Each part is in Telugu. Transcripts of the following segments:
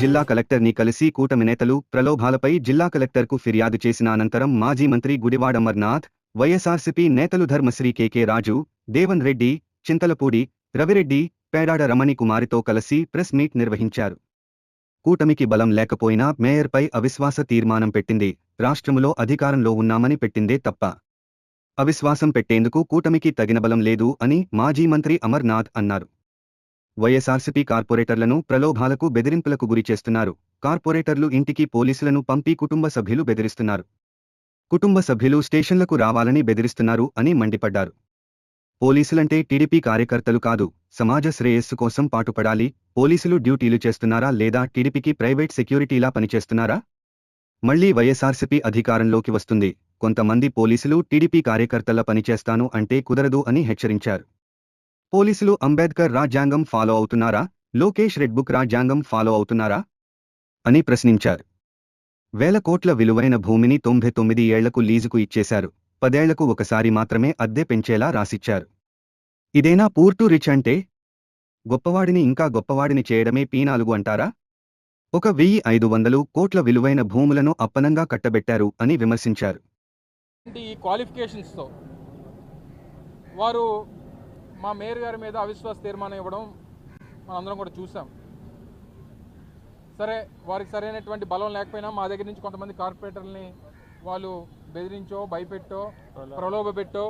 జిల్లా కలెక్టర్ ని కలిసి కూటమి నేతలు ప్రలోభాలపై జిల్లా కలెక్టర్కు ఫిర్యాదు చేసిన అనంతరం మాజీ మంత్రి గుడివాడ అమర్నాథ్, వైఎస్ఆర్సీపీ నేతలు ధర్మశ్రీ కె రాజు, దేవన్ రెడ్డి, చింతలపూడి రవిరెడ్డి, పేడాడ రమణి కుమారితో కలిసి ప్రెస్ మీట్ నిర్వహించారు. కూటమికి బలం లేకపోయినా మేయర్పై అవిశ్వాస తీర్మానం పెట్టింది. రాష్ట్రములో అధికారంలో ఉన్నామని పెట్టిందే తప్ప అవిశ్వాసం పెట్టేందుకు కూటమికి తగిన బలం లేదు అని మాజీ మంత్రి అమర్నాథ్ అన్నారు. వైఎస్ఆర్సీపీ కార్పొరేటర్లను ప్రలోభాలకు బెదిరింపులకు గురి చేస్తున్నారు. కార్పొరేటర్లు ఇంటికి పోలీసులను పంపి కుటుంబ సభ్యులు బెదిరిస్తున్నారు. కుటుంబ సభ్యులు స్టేషన్లకు రావాలని బెదిరిస్తున్నారు అని మండిపడ్డారు. పోలీసులంటే టీడీపీ కార్యకర్తలు కాదు, సమాజ శ్రేయస్సు కోసం పాటుపడాలి. పోలీసులు డ్యూటీలు చేస్తున్నారా లేదా టీడీపీకి ప్రైవేట్ సెక్యూరిటీలా పనిచేస్తున్నారా? మళ్లీ వైఎస్ఆర్సీపీ అధికారంలోకి వస్తుంది. కొంతమంది పోలీసులు టీడీపీ కార్యకర్తల పనిచేస్తాను అంటే కుదరదు అని హెచ్చరించారు. పోలీసులు అంబేద్కర్ రాజ్యాంగం ఫాలో అవుతున్నారా? లోకేష్ రెడ్ బుక్ రాజ్యాంగం ఫాలో అవుతున్నారా అని ప్రశ్నించారు. వేల కోట్ల విలువైన భూమిని 99 ఏళ్లకు లీజుకు ఇచ్చేశారు. 10 ఏళ్లకు ఒకసారి మాత్రమే అద్దె పెంచేలా రాసిచ్చారు. ఇదేనా పూర్ టు రిచ్ అంటే? గొప్పవాడిని ఇంకా గొప్పవాడిని చేయడమే P4 అంటారా? 1500 కోట్ల విలువైన భూములను అప్పనంగా కట్టబెట్టారు అని విమర్శించారు. ఈ క్వాలిఫికేషన్స్తో వారు మా మేయర్ గారి మీద అవిశ్వాస తీర్మానం ఇవ్వడం మనందరం కూడా చూసాం. సరే, వారికి సరైనటువంటి బలం లేకపోయినా మా దగ్గర నుంచి కొంతమంది కార్పొరేటర్లని వాళ్ళు బెదిరించో, భయపెట్టో, ప్రలోభపెట్టో,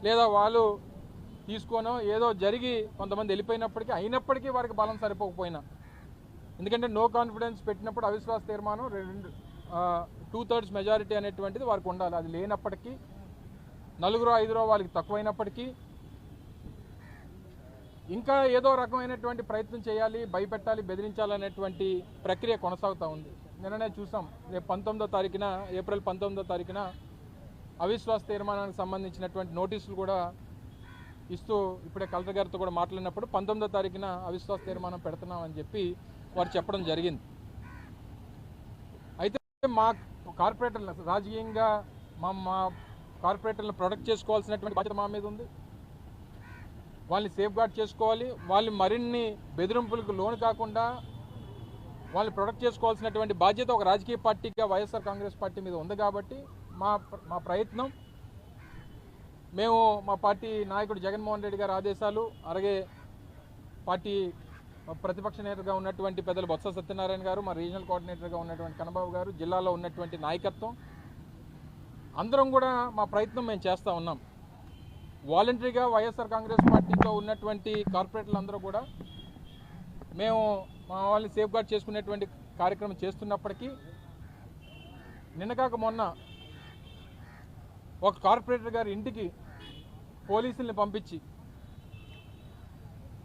లేదా వాళ్ళు తీసుకోనో ఏదో జరిగి కొంతమంది వెళ్ళిపోయినప్పటికీ అయినప్పటికీ వారికి బలం సరిపోకపోయినా, ఎందుకంటే నో కాన్ఫిడెన్స్ పెట్టినప్పుడు అవిశ్వాస తీర్మానం 2/3 మెజారిటీ అనేటువంటిది వారికి ఉండాలి. అది లేనప్పటికీ 4-5 వాళ్ళకి తక్కువైనప్పటికీ ఇంకా ఏదో రకమైనటువంటి ప్రయత్నం చేయాలి, భయపెట్టాలి, బెదిరించాలనేటువంటి ప్రక్రియ కొనసాగుతూ ఉంది. నిన్ననే చూసాం, రేపు 19వ తారీఖున, ఏప్రిల్ 19వ తారీఖున అవిశ్వాస తీర్మానానికి సంబంధించినటువంటి నోటీసులు కూడా ఇస్తూ ఇప్పుడే కలెక్టర్ గారితో కూడా మాట్లాడినప్పుడు 19వ తారీఖున అవిశ్వాస తీర్మానం పెడుతున్నామని చెప్పి వారు చెప్పడం జరిగింది. అయితే మా కార్పొరేటర్లు రాజకీయంగా మా కార్పొరేటర్లను ప్రొటెక్ట్ చేసుకోవాల్సినటువంటి బాధ్యత మా మీద ఉంది. వాళ్ళని సేఫ్ గార్డ్ చేసుకోవాలి. వాళ్ళు మరిన్ని బెదిరింపులకు లోను కాకుండా వాళ్ళని ప్రొటెక్ట్ చేసుకోవాల్సినటువంటి బాధ్యత ఒక రాజకీయ పార్టీగా వైఎస్ఆర్ కాంగ్రెస్ పార్టీ మీద ఉంది. కాబట్టి మా ప్రయత్నం, మేము మా పార్టీ నాయకుడు జగన్మోహన్ రెడ్డి గారి ఆదేశాలు, అలాగే పార్టీ ప్రతిపక్ష నేతగా ఉన్నటువంటి పెద్దలు బొత్స సత్యనారాయణ గారు, మా రీజనల్ కోఆర్డినేటర్గా ఉన్నటువంటి కన్నబాబు గారు, జిల్లాలో ఉన్నటువంటి నాయకత్వం అందరం కూడా మా ప్రయత్నం మేము చేస్తూ ఉన్నాం. వాలంటరీగా వైఎస్ఆర్ కాంగ్రెస్ పార్టీతో ఉన్నటువంటి కార్పొరేటర్లు అందరూ కూడా మేము మా వాళ్ళని సేఫ్ గార్డ్ చేసుకునేటువంటి కార్యక్రమం చేస్తున్నప్పటికీ నిన్నగాక మొన్న ఒక కార్పొరేటర్ గారి ఇంటికి పోలీసుల్ని పంపించి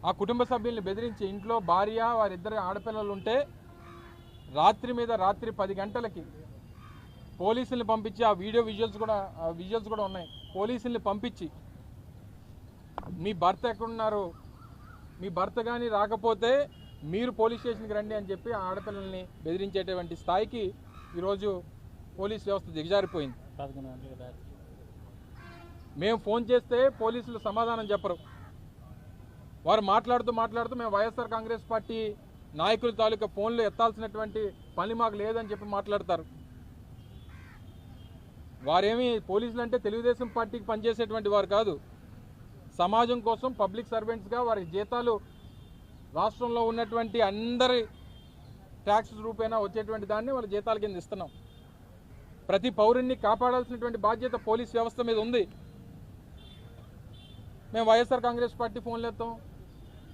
ఆ కుటుంబ సభ్యుల్ని బెదిరించి ఇంట్లో భార్య, వారిద్దరు ఆడపిల్లలు ఉంటే రాత్రి 10 గంటలకి పోలీసుల్ని పంపించి, ఆ విజువల్స్ కూడా ఉన్నాయి, పోలీసుల్ని పంపించి మీ భర్త ఎక్కడున్నారు, మీ భర్త కానీ రాకపోతే మీరు పోలీస్ స్టేషన్కి రండి అని చెప్పి ఆడపిల్లల్ని బెదిరించేటువంటి స్థాయికి ఈరోజు పోలీస్ వ్యవస్థ దిగజారిపోయింది. మేము ఫోన్ చేస్తే పోలీసులు సమాధానం చెప్పరు. వారు మాట్లాడుతూ మేము వైఎస్ఆర్ కాంగ్రెస్ పార్టీ నాయకుల తాలూకా ఫోన్లు ఎత్తాల్సినటువంటి పని మాకు లేదని చెప్పి మాట్లాడతారు. వారేమి పోలీసులు అంటే తెలుగుదేశం పార్టీకి పనిచేసేటువంటి వారు కాదు. సమాజం కోసం పబ్లిక్ సర్వెంట్స్గా వారి జీతాలు రాష్ట్రంలో ఉన్నటువంటి అందరి ట్యాక్స్ రూపేణా వచ్చేటువంటి దాన్ని వాళ్ళ జీతాల కింద ఇస్తున్నాం. ప్రతి పౌరుణ్ణి కాపాడాల్సినటువంటి బాధ్యత పోలీస్ వ్యవస్థ మీద ఉంది. మేము వైఎస్ఆర్ కాంగ్రెస్ పార్టీ ఫోన్లు ఎత్తాం,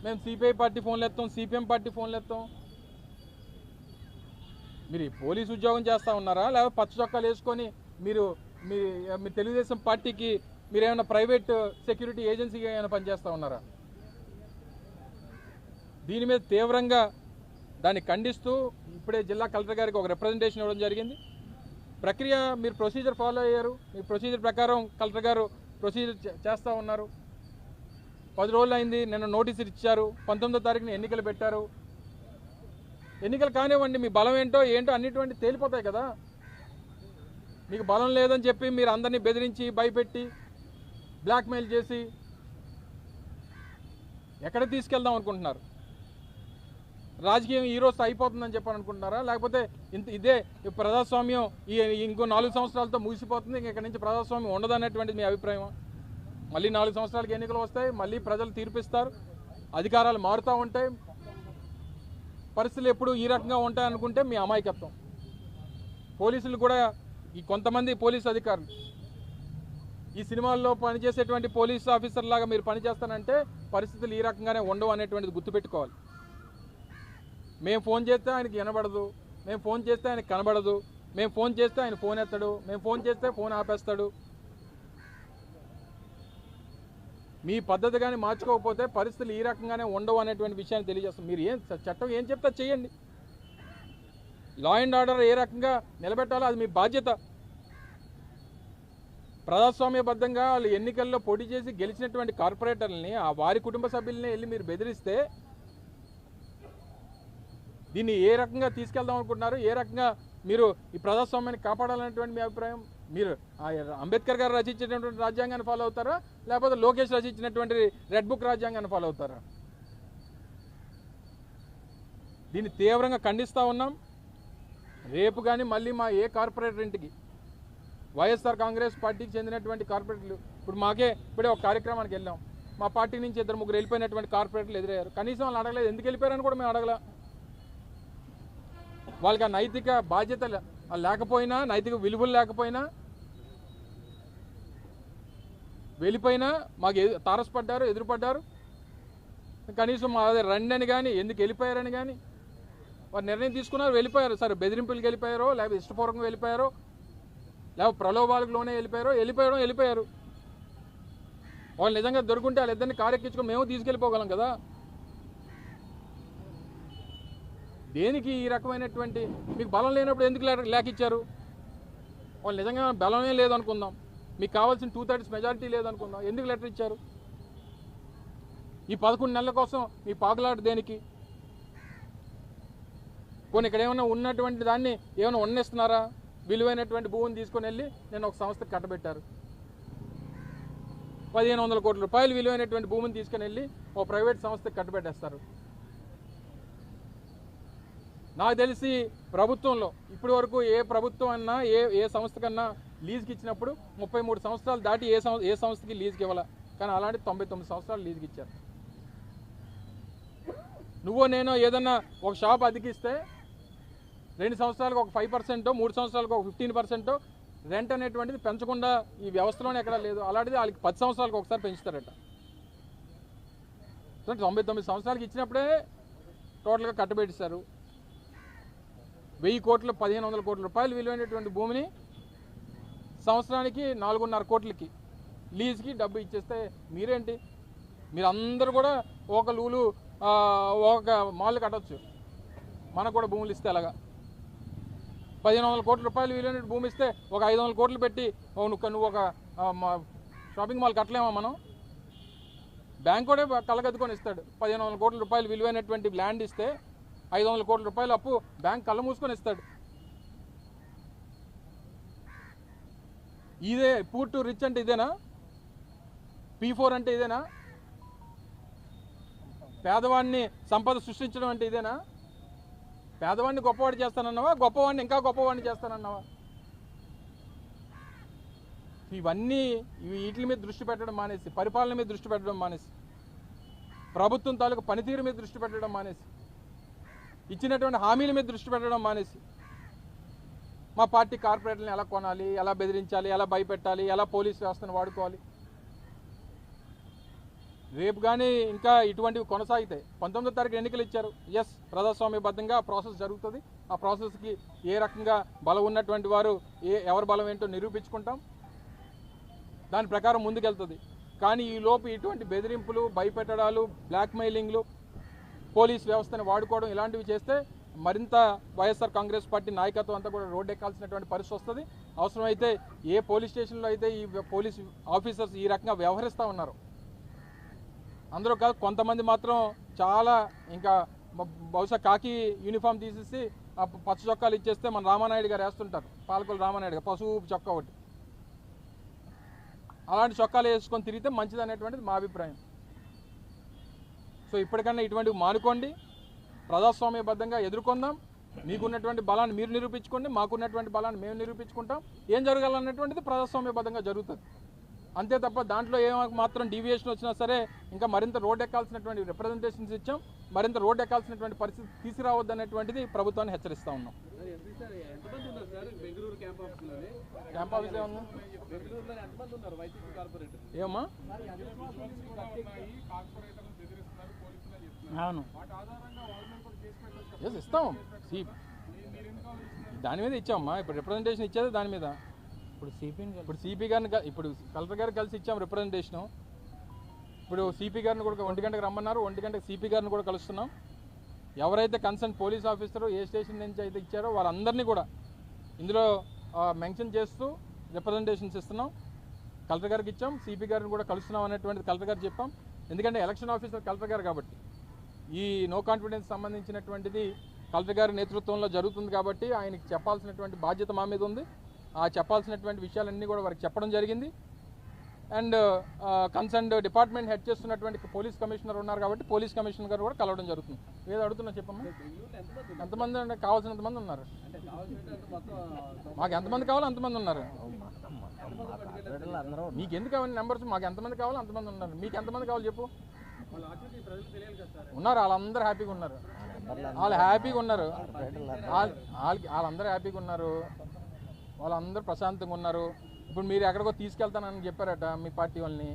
మేము సిపిఐ పార్టీ ఫోన్లు ఎత్తాం, సిపిఎం పార్టీ ఫోన్లు ఎత్తాం. మీరు పోలీసు ఉద్యోగం చేస్తూ ఉన్నారా, లేకపోతే పచ్చ చొక్కాలు వేసుకొని మీరు తెలుగుదేశం పార్టీకి మీరేమైనా ప్రైవేట్ సెక్యూరిటీ ఏజెన్సీగా ఏమైనా పనిచేస్తూ ఉన్నారా? దీని మీద తీవ్రంగా దాన్ని ఖండిస్తూ ఇప్పుడే జిల్లా కలెక్టర్ గారికి ఒక రిప్రజెంటేషన్ ఇవ్వడం జరిగింది. ప్రక్రియ మీరు ప్రొసీజర్ ఫాలో అయ్యారు, మీ ప్రొసీజర్ ప్రకారం కలెక్టర్ గారు ప్రొసీజర్ చేస్తూ ఉన్నారు. 10 రోజులు అయింది, నిన్న నోటీసులు ఇచ్చారు, 19వ తారీఖున ఎన్నికలు పెట్టారు. ఎన్నికలు కానివ్వండి, మీ బలం ఏంటో అన్నిటువంటి తేలిపోతాయి కదా. మీకు బలం లేదని చెప్పి మీరు అందరినీ బెదిరించి భయపెట్టి బ్లాక్మెయిల్ చేసి ఎక్కడ తీసుకెళ్దాం అనుకుంటున్నారు? రాజకీయం ఈ రోజు అయిపోతుందని చెప్పని అనుకుంటున్నారా? లేకపోతే ఇదే ప్రజాస్వామ్యం ఇంకో 4 సంవత్సరాలతో ముగిసిపోతుంది, ఇక్కడ నుంచి ప్రజాస్వామ్యం ఉండదు అనేటువంటిది మీ అభిప్రాయం? మళ్ళీ 4 సంవత్సరాలకి ఎన్నికలు వస్తాయి, మళ్ళీ ప్రజలు తీర్పిస్తారు, అధికారాలు మారుతూ ఉంటాయి, పరిస్థితులు ఎప్పుడు ఈ రకంగా ఉంటాయనుకుంటే మీ అమాయకత్వం. పోలీసులు కూడా ఈ కొంతమంది పోలీసు అధికారులు ఈ సినిమాల్లో పనిచేసేటువంటి పోలీస్ ఆఫీసర్ లాగా మీరు పనిచేస్తానంటే పరిస్థితులు ఈ రకంగానే ఉండవు అనేటువంటిది గుర్తుపెట్టుకోవాలి. మేము ఫోన్ చేస్తే ఆయనకి వినబడదు, మేము ఫోన్ చేస్తే ఆయనకి కనబడదు, మేము ఫోన్ చేస్తే ఆయన ఫోన్ ఎత్తాడు, మేము ఫోన్ చేస్తే ఫోన్ ఆపేస్తాడు. మీ పద్ధతి కానీ మార్చుకోకపోతే పరిస్థితులు ఈ రకంగానే ఉండవు అనేటువంటి విషయాన్ని తెలియజేస్తాం. మీరు చట్టం ఏం చెప్తా చేయండి. లా అండ్ ఆర్డర్ ఏ రకంగా నిలబెట్టాలో అది మీ బాధ్యత. ప్రజాస్వామ్యబద్ధంగా వాళ్ళు ఎన్నికల్లో పోటీ చేసి గెలిచినటువంటి కార్పొరేటర్లని ఆ వారి కుటుంబ సభ్యుల్ని వెళ్ళి మీరు బెదిరిస్తే దీన్ని ఏ రకంగా తీసుకెళ్దాం అనుకుంటున్నారు? ఏ రకంగా మీరు ఈ ప్రజాస్వామ్యాన్ని కాపాడాలనేటువంటి మీ అభిప్రాయం? మీరు అంబేద్కర్ గారు రచించినటువంటి రాజ్యాంగాన్ని ఫాలో అవుతారా, లేకపోతే లోకేష్ రచించినటువంటి రెడ్ బుక్ రాజ్యాంగాన్ని ఫాలో అవుతారా? దీన్ని తీవ్రంగా ఖండిస్తూ ఉన్నాం. రేపు కానీ మళ్ళీ మా ఏ కార్పొరేటర్ ఇంటికి వైఎస్ఆర్ కాంగ్రెస్ పార్టీకి చెందినటువంటి కార్పొరేటర్లు ఇప్పుడే ఒక కార్యక్రమానికి వెళ్ళాం, మా పార్టీ నుంచి 2-3 వెళ్ళిపోయినటువంటి కార్పొరేటర్లు ఎదురయ్యారు. కనీసం వాళ్ళు అడగలేదు, ఎందుకు వెళ్ళిపోయారని కూడా మేము అడగల. వాళ్ళకి ఆ నైతిక బాధ్యత లేకపోయినా, నైతిక విలువలు లేకపోయినా, వెళ్ళిపోయినా మాకు తారసపడ్డారు, ఎదురుపడ్డారు. కనీసం మా రండి అని కానీ, ఎందుకు వెళ్ళిపోయారని కానీ వారు నిర్ణయం తీసుకున్నారు, వెళ్ళిపోయారు. సరే బెదిరింపులకు వెళ్ళిపోయారో, లేకపోతే ఇష్టపూర్వకంగా వెళ్ళిపోయారో, లేకపోతే ప్రలోభాలకు లోనే వెళ్ళిపోయారు. వాళ్ళు నిజంగా దొరుకుంటే వాళ్ళిద్దరిని కారెక్కించుకొని మేము తీసుకెళ్ళిపోగలం కదా. దేనికి ఈ రకమైనటువంటి మీకు బలం లేనప్పుడు ఎందుకు లేఖ ఇచ్చారు? వాళ్ళు నిజంగా బలమే లేదనుకుందాం, మీకు కావాల్సిన 2/3 మెజారిటీ లేదనుకుందాం, ఎందుకు లెటర్ ఇచ్చారు? ఈ 11 నెలల కోసం మీ పాకులాట దేనికి? పోనీ ఇక్కడ ఏమైనా ఉన్నటువంటి దాన్ని ఏమైనా ఉన్నిస్తున్నారా? విలువైనటువంటి భూమిని తీసుకొని వెళ్ళి నేను ఒక సంస్థకు కట్టబెట్టారు. 1500 కోట్ల రూపాయలు విలువైనటువంటి భూమిని తీసుకొని వెళ్ళి ఒక ప్రైవేట్ సంస్థకు కట్టబెట్టేస్తారు. నాకు తెలిసి ప్రభుత్వంలో ఇప్పటి వరకు ఏ ప్రభుత్వం అన్నా ఏ సంస్థకన్నా లీజుకి ఇచ్చినప్పుడు 33 సంవత్సరాలు దాటి ఏ సంస్థకి లీజుకి ఇవ్వాల, కానీ అలాంటి 99 సంవత్సరాలు లీజుకి ఇచ్చారు. నువ్వో నేనో ఏదన్నా ఒక షాప్ అతికిస్తే 2 సంవత్సరాలకు ఒక 5%, 3 సంవత్సరాలకు ఒక 15% రెంట్ అనేటువంటిది పెంచకుండా ఈ వ్యవస్థలోనే ఎక్కడా లేదు. అలాంటిది వాళ్ళకి 10 సంవత్సరాలకు ఒకసారి పెంచుతారట. 99 సంవత్సరాలకి ఇచ్చినప్పుడే టోటల్గా కట్టబెట్టిస్తారు. 1000 కోట్లు 1500 కోట్ల రూపాయలు విలువైనటువంటి భూమిని సంవత్సరానికి 4.5 కోట్లకి లీజ్కి డబ్బు ఇచ్చేస్తే మీరేంటి? మీరందరూ కూడా ఒక లూలు ఒక మాల్ కట్టవచ్చు, మనకు కూడా భూములు ఇస్తే అలాగా 1500 కోట్ల రూపాయలు విలువైన భూమి ఇస్తే ఒక 500 కోట్లు పెట్టి నువ్వు ఒక షాపింగ్ మాల్ కట్టలేమా? మనం బ్యాంక్ కూడా కళ్ళగద్దుకొని ఇస్తాడు. 1500 కోట్ల రూపాయలు విలువైనటువంటి ల్యాండ్ ఇస్తే 500 కోట్ల రూపాయలు అప్పు బ్యాంక్ కళ్ళ మూసుకొని ఇస్తాడు. ఇదే పూర్ టు రిచ్ అంటే ఇదేనా? P4 అంటే ఇదేనా? పేదవాడిని సంపద సృష్టించడం అంటే ఇదేనా? పేదవాడిని గొప్పవాడు చేస్తానన్నావా, గొప్పవాడిని ఇంకా గొప్పవాడిని చేస్తానన్నావా? ఇవన్నీ వీటి మీద దృష్టి పెట్టడం మానేసి, పరిపాలన మీద దృష్టి పెట్టడం మానేసి, ప్రభుత్వం తాలూకు పనితీరు మీద దృష్టి పెట్టడం మానేసి, ఇచ్చినటువంటి హామీల మీద దృష్టి పెట్టడం మానేసి, మా పార్టీ కార్పొరేటర్లను ఎలా కొనాలి, ఎలా బెదిరించాలి, ఎలా భయపెట్టాలి, ఎలా పోలీస్ వ్యవస్థను వాడుకోవాలి, రేపు కానీ ఇంకా ఇటువంటివి కొనసాగితాయి. 19వ తారీఖు ఎన్నికలు ఇచ్చారు. ఎస్, ప్రజాస్వామ్యబద్ధంగా ప్రాసెస్ జరుగుతుంది. ఆ ప్రాసెస్కి ఏ రకంగా బలం ఉన్నటువంటి వారు ఎవరి బలం ఏంటో నిరూపించుకుంటాం, దాని ప్రకారం ముందుకెళ్తుంది. కానీ ఈ లోపు ఇటువంటి బెదిరింపులు, భయపెట్టడాలు, బ్లాక్మెయిలింగ్లు, పోలీస్ వ్యవస్థను వాడుకోవడం ఇలాంటివి చేస్తే మరింత వైఎస్ఆర్ కాంగ్రెస్ పార్టీ నాయకత్వం అంతా కూడా రోడ్డు ఎక్కాల్సినటువంటి పరిస్థితి వస్తుంది. అవసరమైతే ఏ పోలీస్ స్టేషన్లో అయితే ఈ పోలీస్ ఆఫీసర్స్ ఈ రకంగా వ్యవహరిస్తూ ఉన్నారు, అందరూ కాదు కొంతమంది మాత్రం చాలా ఇంకా బహుశా కాకి యూనిఫామ్ తీసేసి ఆ పచ్చ చొక్కాలు ఇచ్చేస్తే మన రామానాయుడు గారు వేస్తుంటారు, పాలకొల్లు రామానాయుడు గారు పసుపు చొక్కా ఒకటి, అలాంటి చొక్కాలు వేసుకొని తిరిగితే మంచిది అనేటువంటిది మా అభిప్రాయం. సో ఇప్పటికన్నా ఇటువంటివి మానుకోండి, ప్రజాస్వామ్యబద్ధంగా ఎదుర్కొందాం. మీకున్నటువంటి బలాన్ని మీరు నిరూపించుకోండి, మాకున్నటువంటి బలాన్ని మేము నిరూపించుకుంటాం. ఏం జరగాలన్నటువంటిది ప్రజాస్వామ్యబద్ధంగా జరుగుతుంది అంతే తప్ప దాంట్లో మాత్రం డీవియేషన్ వచ్చినా సరే ఇంకా మరింత రోడ్ ఎక్కాల్సినటువంటి రిప్రజెంటేషన్స్ ఇచ్చాం, మరింత రోడ్ ఎక్కాల్సినటువంటి పరిస్థితి తీసుకురావద్దు అనేటువంటిది ప్రభుత్వాన్ని హెచ్చరిస్తూ ఉన్నాం. క్యాంప్ ఆఫీస్ ఏమన్నా ఏమమ్మా అవును ఎస్ ఇస్తాం, దాని మీద ఇచ్చామమ్మా. ఇప్పుడు రిప్రజెంటేషన్ ఇచ్చేది దాని మీద. ఇప్పుడు సిపి గారిని ఇప్పుడు కలెక్టర్ గారికి కలిసి ఇచ్చాం రిప్రజెంటేషను. ఇప్పుడు సిపి గారిని కూడా 1 గంటకు రమ్మన్నారు, 1 గంటకు సిపి గారిని కూడా కలుస్తున్నాం. ఎవరైతే కన్సర్న్ పోలీస్ ఆఫీసర్ ఏ స్టేషన్ నుంచి అయితే ఇచ్చారో వాళ్ళందరినీ కూడా ఇందులో మెన్షన్ చేస్తూ రిప్రజెంటేషన్స్ ఇస్తున్నాం. కలెక్టర్ గారికి ఇచ్చాం, సిపి గారిని కూడా కలుస్తున్నాం అనేటువంటిది కలెక్టర్ గారు చెప్పాం. ఎందుకంటే ఎలక్షన్ ఆఫీసర్ కలెక్టర్ గారు కాబట్టి ఈ నో కాన్ఫిడెన్స్ సంబంధించినటువంటిది కలెక్టర్ గారి నేతృత్వంలో జరుగుతుంది కాబట్టి ఆయనకి చెప్పాల్సినటువంటి బాధ్యత మా మీద ఉంది. ఆ చెప్పాల్సినటువంటి విషయాలన్నీ కూడా వారికి చెప్పడం జరిగింది. అండ్ కన్సర్న్డ్ డిపార్ట్మెంట్ హెడ్ చేస్తున్నటువంటి పోలీస్ కమిషనర్ ఉన్నారు కాబట్టి పోలీస్ కమిషనర్ గారు కూడా కలవడం జరుగుతుంది. ఏదో అడుగుతున్నా చెప్పమ్మా, ఎంతమంది అంటే కావాల్సినంతమంది ఉన్నారు, మాకు ఎంతమంది కావాలో అంతమంది ఉన్నారు. మీకు ఎందుకు కావాలి నెంబర్స్, మాకు ఎంతమంది కావాలో అంతమంది ఉన్నారు. మీకు ఎంతమంది కావాలి చెప్పు. ఉన్నారు, వాళ్ళందరూ హ్యాపీగా ఉన్నారు, వాళ్ళు హ్యాపీగా ఉన్నారు, వాళ్ళందరూ హ్యాపీగా ఉన్నారు, వాళ్ళందరూ ప్రశాంతంగా ఉన్నారు. ఇప్పుడు మీరు ఎక్కడికో తీసుకెళ్తానని చెప్పారట మీ పార్టీ వాళ్ళని,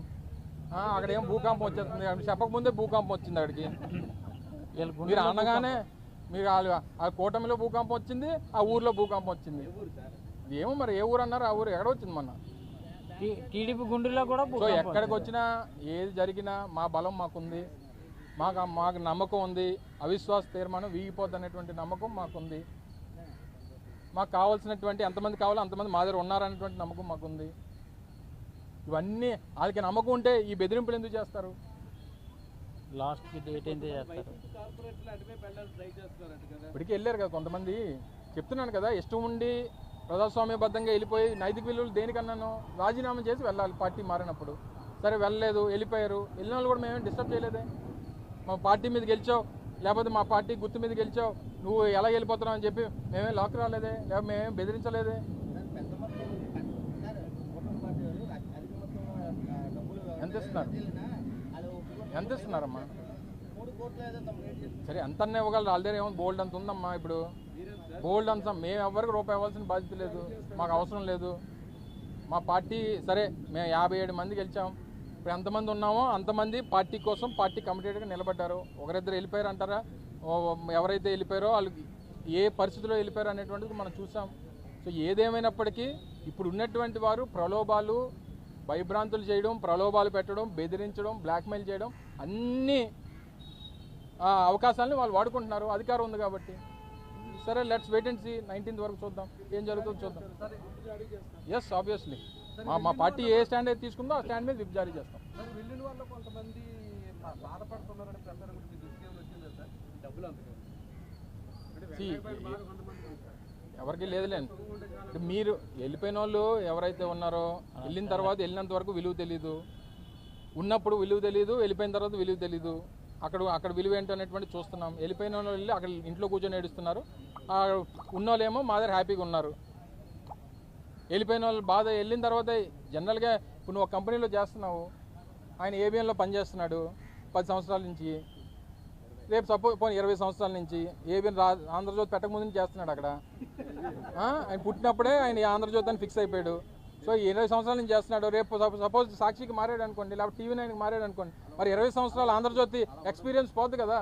అక్కడ ఏం భూకంపం వచ్చేస్తుంది, చెప్పకముందే భూకంపం వచ్చింది అక్కడికి. మీరు అనగానే మీరు ఆ కూటమిలో భూకంపం వచ్చింది, ఆ ఊర్లో భూకంపం వచ్చింది. ఏమో మరి ఏ ఊరు అన్నారు, ఆ ఊరు ఎక్కడ వచ్చింది మొన్న టీడీపీ గుండెల్లో కూడా. సో ఎక్కడికి వచ్చినా ఏది జరిగినా మా బలం మాకుంది, మాకు నమ్మకం ఉంది. అవిశ్వాస తీర్మానం వీగిపోద్ది అనేటువంటి నమ్మకం మాకుంది. మాకు కావాల్సినటువంటి ఎంతమంది కావాలో అంతమంది మా దగ్గర ఉన్నారనేటువంటి నమ్మకం మాకుంది. ఇవన్నీ వాళ్ళకి నమ్మకం ఉంటే ఈ బెదిరింపులు ఎందుకు చేస్తారు? లాస్ట్కి డేట్ ఎంత చేస్తారు? ఇప్పటికీ వెళ్ళారు కదా కొంతమంది. చెప్తున్నాను కదా, ఇష్టం ఉండి ప్రజాస్వామ్యబద్ధంగా వెళ్ళిపోయి నైతిక విలువలు దేనికన్నాను రాజీనామా చేసి వెళ్ళాలి పార్టీ మారినప్పుడు. సరే వెళ్ళలేదు, వెళ్ళిపోయారు. వెళ్ళిన వాళ్ళు కూడా మేమేం డిస్టర్బ్ చేయలేదే. మా పార్టీ మీద గెలిచావు లేకపోతే మా పార్టీ గుర్తు మీద గెలిచావు, నువ్వు ఎలా వెళ్ళిపోతున్నావు అని చెప్పి మేమేం లాక్ రాలేదే, లేకపోతే మేమేం బెదిరించలేదే. ఎంత ఇస్తున్నారు, ఎంత ఇస్తున్నారమ్మా? సరే ఎంతనే ఇవ్వగలరు, వాళ్ళ దగ్గర ఏమో బోల్డ్ అంత ఉందమ్మా. ఇప్పుడు బోల్డ్ అంత మేము ఎవరికి రూపాయి ఇవ్వాల్సిన బాధ్యత లేదు, మాకు అవసరం లేదు. మా పార్టీ సరే మేము 57 మంది గెలిచాం. ఇప్పుడు ఎంతమంది ఉన్నామో అంతమంది పార్టీ కోసం పార్టీ కమిటెడ్గా నిలబడ్డారు. ఒకరిద్దరు వెళ్ళిపోయారు అంటారా? ఎవరైతే వెళ్ళిపోయారో వాళ్ళు ఏ పరిస్థితిలో వెళ్ళిపోయారు అనేటువంటిది మనం చూసాం. సో ఏదేమైనప్పటికీ ఇప్పుడు ఉన్నటువంటి వారు ప్రలోభాలు, భయభ్రాంతులు చేయడం, ప్రలోభాలు పెట్టడం, బెదిరించడం, బ్లాక్మెయిల్ చేయడం అన్ని అవకాశాలని వాళ్ళు వాడుకుంటున్నారు. అధికారం ఉంది కాబట్టి. సరే let's wait and see, 19th వరకు చూద్దాం ఏం జరుగుతుందో చూద్దాం. ఎస్ ఆబ్వియస్లీ మా పార్టీ ఏ స్టాండ్ అయితే తీసుకుందో ఆ స్టాండ్ మీద విప్ జారీ చేస్తాం. ఎవరికి లేదులేండి. మీరు వెళ్ళిపోయిన వాళ్ళు ఎవరైతే ఉన్నారో వెళ్ళిన తర్వాత వెళ్ళినంత వరకు విలువ తెలీదు, ఉన్నప్పుడు విలువ తెలీదు, వెళ్ళిపోయిన తర్వాత విలువ తెలీదు. అక్కడ విలువ ఏంటనేటువంటి చూస్తున్నాం. వెళ్ళిపోయిన వాళ్ళు వెళ్ళి అక్కడ ఇంట్లో కూర్చొని ఏడుస్తున్నారు, ఉన్న వాళ్ళేమో మా దగ్గర హ్యాపీగా ఉన్నారు. వెళ్ళిపోయిన వాళ్ళు బాధ. వెళ్ళిన తర్వాత జనరల్గా ఇప్పుడు నువ్వు ఒక కంపెనీలో చేస్తున్నావు, ఆయన ఏబిఎన్లో పనిచేస్తున్నాడు 10 సంవత్సరాల నుంచి, రేపు సపోజ్ పోనీ 20 సంవత్సరాల నుంచి ఏబిఎన్ ఆంధ్రజ్యోతి పెట్టకముందు నుంచి చేస్తున్నాడు అక్కడ. ఆయన పుట్టినప్పుడే ఆయన ఆంధ్రజ్యోతి అని ఫిక్స్ అయిపోయాడు. సో 20 సంవత్సరాల నుంచి చేస్తున్నాడు. రేపు సపోజ్ సాక్షికి మారాడు అనుకోండి, లేకపోతే టీవీ 9కి మారాడు అనుకోండి, మరి 20 సంవత్సరాల ఆంధ్రజ్యోతి ఎక్స్పీరియన్స్ పోద్ది కదా.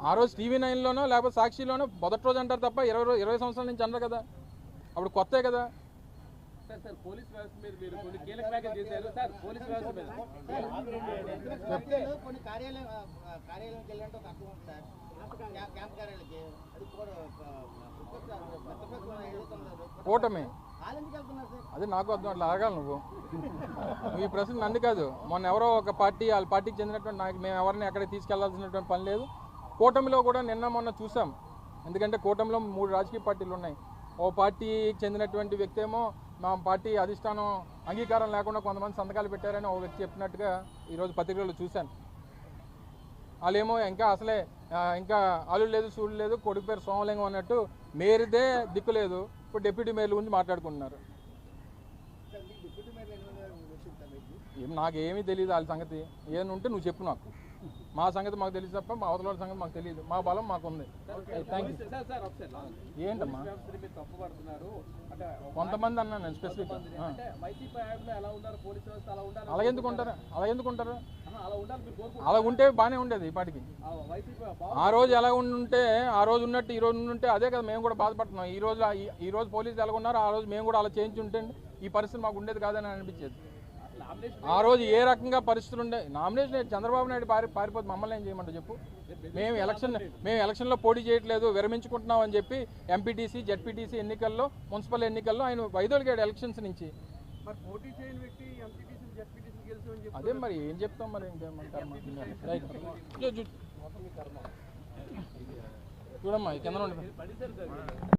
ఆ రోజు టీవీ 9లోనో లేకపోతే సాక్షిలోనో మొదటి రోజు అంటారు తప్ప 20 సంవత్సరాల నుంచి అనరు కదా, అప్పుడు కొత్తే కదా. పోలీస్ వ్యవస్థ మీద మీరు కొన్ని కీలక వ్యాఖ్యలు చేశారు సార్. పోలీస్ వ్యవస్థ మీద కొన్ని కార్యాలయంకి వెళ్ళంటే ఒక అర్థం ఉంది సార్, క్యాంప్ కార్యాలయకి అది కూడా కూటమి అదే నాకు అర్థం అట్లా అడగాలి నువ్వు ఈ ప్రశ్న నన్ను కాదు. మొన్న ఎవరో ఒక పార్టీ వాళ్ళ పార్టీకి చెందినటువంటి నాకు మేము ఎవరిని ఎక్కడికి తీసుకెళ్లాల్సినటువంటి పని లేదు. కూటమిలో కూడా నిన్న మొన్న చూసాం. ఎందుకంటే కూటమిలో 3 రాజకీయ పార్టీలు ఉన్నాయి. ఓ పార్టీకి చెందినటువంటి వ్యక్తి ఏమో మా పార్టీ అధిష్టానం అంగీకారం లేకుండా కొంతమంది సంతకాలు పెట్టారని ఒక వ్యక్తి చెప్పినట్టుగా ఈరోజు పత్రికల్లో చూశాను. వాళ్ళేమో ఇంకా అసలే ఇంకా అల్లు లేదు సూడు లేదు కొడుకు పేరు సోమలింగం అన్నట్టు మేరిదే దిక్కు లేదు. ఇప్పుడు డిప్యూటీ మేయర్ల గురించి మాట్లాడుకుంటున్నారు. నాకేమీ తెలియదు వాళ్ళ సంగతి. ఏదైనా ఉంటే నువ్వు చెప్పు నాకు. మా సంగతి మాకు తెలియదు తప్ప మా అవతల సంగతి మాకు తెలియదు. మా బలం మాకుంది. Thank you. ఏంటమ్మా కొంతమంది అన్నా నేను స్పెసిఫిక్ అలాగెందుకుంటారు అలా ఉంటే బాగానే ఉండేది ఈ పాటికి. ఆ రోజు ఎలా ఉంటే ఆ రోజు ఉన్నట్టు ఈ రోజు ఉంటే అదే కదా మేము కూడా బాధపడుతున్నాం. ఈ రోజు పోలీసులు ఎలా ఉన్నారు ఆ రోజు మేము కూడా అలా చేయించి ఉంటే ఈ పరిస్థితి మాకు ఉండేది కాదని అనిపించేది. ఆ రోజు ఏ రకంగా పరిస్థితులు ఉండే నామినేషన్ చంద్రబాబు నాయుడు పారిపోతే మమ్మల్ని ఏం చేయమంటారు చెప్పు. మేము ఎలక్షన్లో పోటీ చేయట్లేదు విరమించుకుంటున్నాం అని చెప్పి ఎంపీటీసీ జెడ్పీటీసీ ఎన్నికల్లో మున్సిపల్ ఎన్నికల్లో ఆయన వైదొలిగాడు ఎలక్షన్స్ నుంచి. అదే మరి ఏం చెప్తాం మరి ఇంకేమంటారు. చూడమ్మా కింద